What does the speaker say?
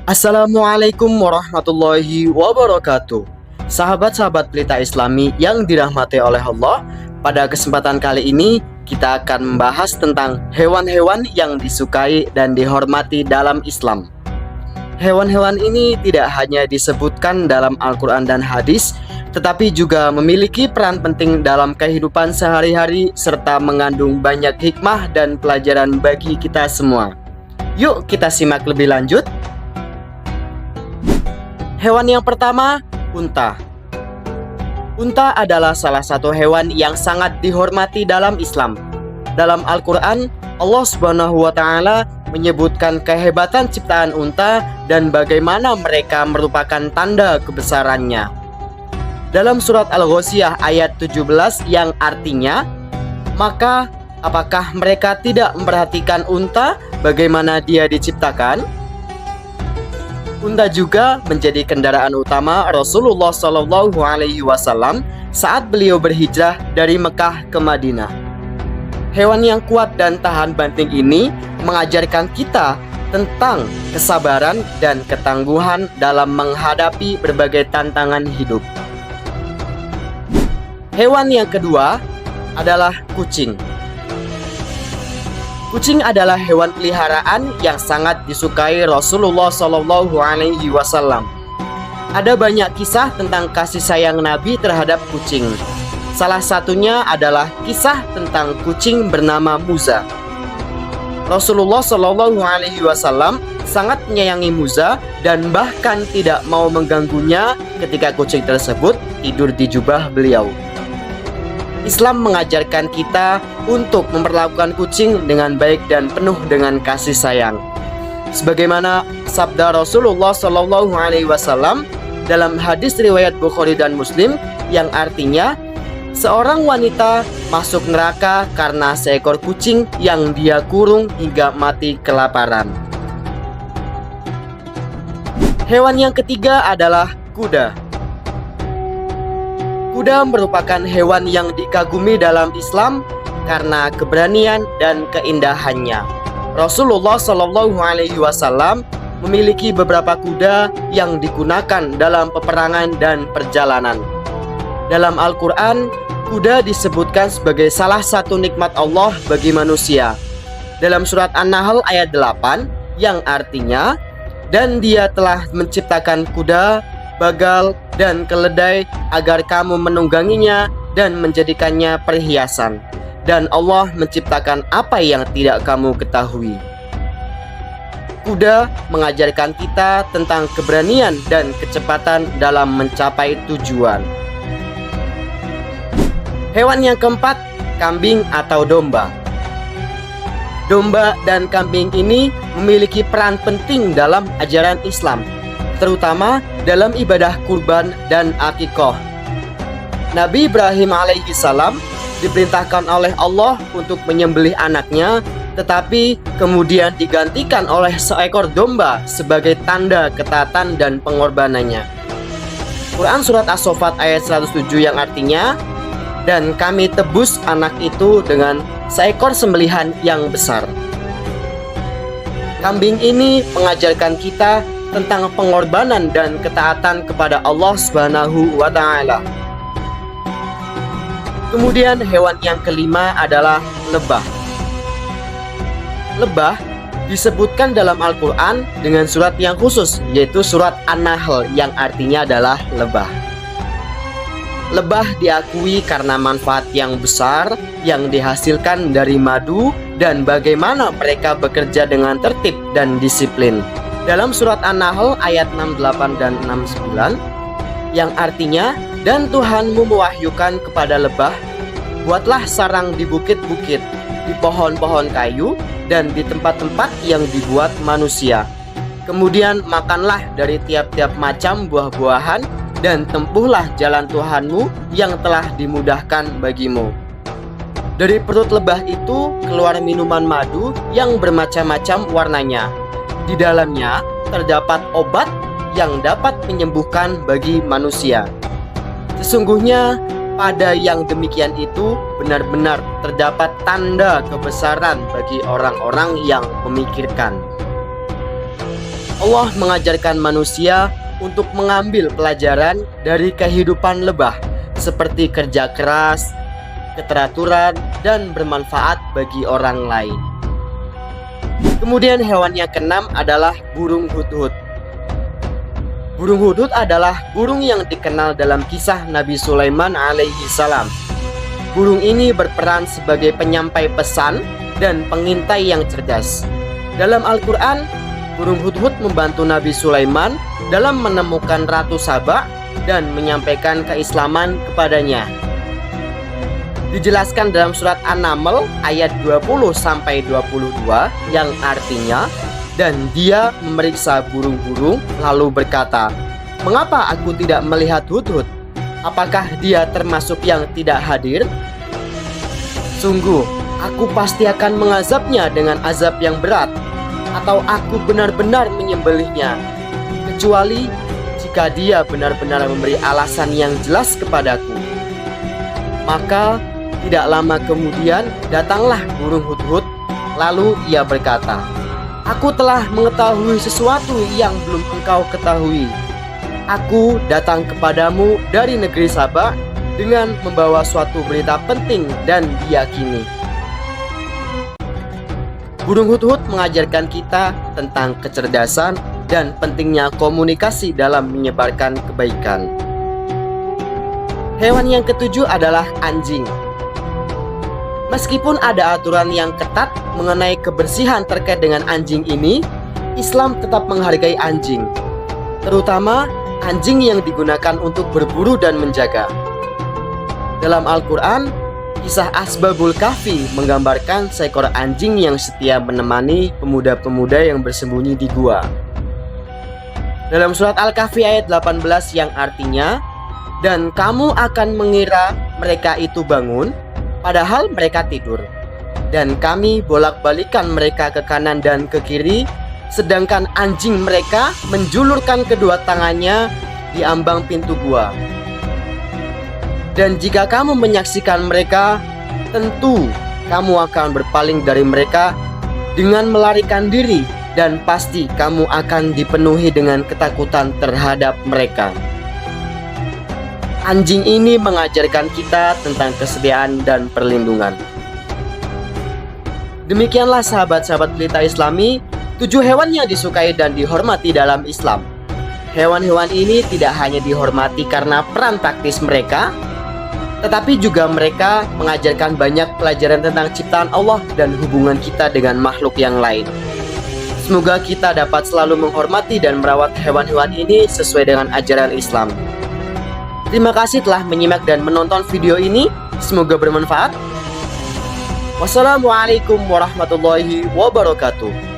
Assalamualaikum warahmatullahi wabarakatuh. Sahabat-sahabat Pelita Islami yang dirahmati oleh Allah, pada kesempatan kali ini kita akan membahas tentang hewan-hewan yang disukai dan dihormati dalam Islam. Hewan-hewan ini tidak hanya disebutkan dalam Al-Quran dan hadis, tetapi juga memiliki peran penting dalam kehidupan sehari-hari serta mengandung banyak hikmah dan pelajaran bagi kita semua. Yuk kita simak lebih lanjut. Hewan yang pertama, unta. Unta adalah salah satu hewan yang sangat dihormati dalam Islam. Dalam Al-Quran, Allah Subhanahu wa Ta'ala menyebutkan kehebatan ciptaan unta dan bagaimana mereka merupakan tanda kebesarannya. Dalam surat Al-Ghoshiyah ayat 17 yang artinya, maka apakah mereka tidak memperhatikan unta bagaimana dia diciptakan? Unta juga menjadi kendaraan utama Rasulullah SAW saat beliau berhijrah dari Mekah ke Madinah. Hewan yang kuat dan tahan banting ini mengajarkan kita tentang kesabaran dan ketangguhan dalam menghadapi berbagai tantangan hidup. Hewan yang kedua adalah kucing. Kucing adalah hewan peliharaan yang sangat disukai Rasulullah SAW. Ada banyak kisah tentang kasih sayang Nabi terhadap kucing. Salah satunya adalah kisah tentang kucing bernama Muza. Rasulullah SAW sangat menyayangi Muza dan bahkan tidak mau mengganggunya ketika kucing tersebut tidur di jubah beliau. Islam mengajarkan kita untuk memperlakukan kucing dengan baik dan penuh dengan kasih sayang. Sebagaimana sabda Rasulullah SAW dalam hadis riwayat Bukhari dan Muslim yang artinya, seorang wanita masuk neraka karena seekor kucing yang dia kurung hingga mati kelaparan. Hewan yang ketiga adalah kuda. Kuda merupakan hewan yang dikagumi dalam Islam karena keberanian dan keindahannya. Rasulullah SAW memiliki beberapa kuda yang digunakan dalam peperangan dan perjalanan. Dalam Al-Quran, kuda disebutkan sebagai salah satu nikmat Allah bagi manusia. Dalam surat An-Nahl ayat 8 yang artinya, dan dia telah menciptakan kuda, bagal, dan keledai agar kamu menungganginya dan menjadikannya perhiasan. Dan Allah menciptakan apa yang tidak kamu ketahui. Kuda mengajarkan kita tentang keberanian dan kecepatan dalam mencapai tujuan. Hewan yang keempat, kambing atau domba. Domba dan kambing ini memiliki peran penting dalam ajaran Islam, terutama dalam ibadah kurban dan akikah. Nabi Ibrahim alaihissalam diperintahkan oleh Allah untuk menyembelih anaknya, tetapi kemudian digantikan oleh seekor domba sebagai tanda ketaatan dan pengorbanannya. Quran surat As-Saffat ayat 107 yang artinya, dan kami tebus anak itu dengan seekor sembelihan yang besar. Kambing ini mengajarkan kita tentang pengorbanan dan ketaatan kepada Allah Subhanahu wa Ta'ala. Kemudian hewan yang kelima adalah lebah. Lebah disebutkan dalam Al-Quran dengan surat yang khusus, yaitu surat An-Nahl yang artinya adalah lebah. Lebah diakui karena manfaat yang besar yang dihasilkan dari madu dan bagaimana mereka bekerja dengan tertib dan disiplin. Dalam surat An-Nahl ayat 68 dan 69 yang artinya, dan Tuhanmu mewahyukan kepada lebah, buatlah sarang di bukit-bukit, di pohon-pohon kayu, dan di tempat-tempat yang dibuat manusia. Kemudian makanlah dari tiap-tiap macam buah-buahan, dan tempuhlah jalan Tuhanmu yang telah dimudahkan bagimu. Dari perut lebah itu keluar minuman madu yang bermacam-macam warnanya. Di dalamnya terdapat obat yang dapat menyembuhkan bagi manusia. Sesungguhnya pada yang demikian itu benar-benar terdapat tanda kebesaran bagi orang-orang yang memikirkan. Allah mengajarkan manusia untuk mengambil pelajaran dari kehidupan lebah, seperti kerja keras, keteraturan, dan bermanfaat bagi orang lain. Kemudian hewan yang keenam adalah burung hudhud. Burung hudhud adalah burung yang dikenal dalam kisah Nabi Sulaiman alaihi salam. Burung ini berperan sebagai penyampai pesan dan pengintai yang cerdas. Dalam Al-Quran, burung hudhud membantu Nabi Sulaiman dalam menemukan Ratu Saba dan menyampaikan keislaman kepadanya. Dijelaskan dalam surat An-Naml ayat 20-22 yang artinya, dan dia memeriksa burung-burung lalu berkata, "Mengapa aku tidak melihat hudhud? Apakah dia termasuk yang tidak hadir? Sungguh, aku pasti akan mengazabnya dengan azab yang berat, atau aku benar-benar menyembelihnya, kecuali jika dia benar-benar memberi alasan yang jelas kepadaku." Maka tidak lama kemudian datanglah burung hudhud, lalu ia berkata, "Aku telah mengetahui sesuatu yang belum engkau ketahui. Aku datang kepadamu dari negeri Saba dengan membawa suatu berita penting dan diyakini." Burung hudhud mengajarkan kita tentang kecerdasan dan pentingnya komunikasi dalam menyebarkan kebaikan. Hewan yang ketujuh adalah anjing. Meskipun ada aturan yang ketat mengenai kebersihan terkait dengan anjing ini, Islam tetap menghargai anjing, terutama anjing yang digunakan untuk berburu dan menjaga. Dalam Al-Quran, kisah Asbabul Kahfi menggambarkan seekor anjing yang setia menemani pemuda-pemuda yang bersembunyi di gua. Dalam surat Al-Kahfi ayat 18 yang artinya, "Dan kamu akan mengira mereka itu bangun, padahal mereka tidur. Dan kami bolak-balikan mereka ke kanan dan ke kiri, sedangkan anjing mereka menjulurkan kedua tangannya di ambang pintu gua. Dan jika kamu menyaksikan mereka, tentu kamu akan berpaling dari mereka dengan melarikan diri, dan pasti kamu akan dipenuhi dengan ketakutan terhadap mereka." Anjing ini mengajarkan kita tentang kesetiaan dan perlindungan. Demikianlah sahabat-sahabat Pelita Islami, 7 hewan yang disukai dan dihormati dalam Islam. Hewan-hewan ini tidak hanya dihormati karena peran praktis mereka, tetapi juga mereka mengajarkan banyak pelajaran tentang ciptaan Allah dan hubungan kita dengan makhluk yang lain. Semoga kita dapat selalu menghormati dan merawat hewan-hewan ini sesuai dengan ajaran Islam. Terima kasih telah menyimak dan menonton video ini. Semoga bermanfaat. Wassalamualaikum warahmatullahi wabarakatuh.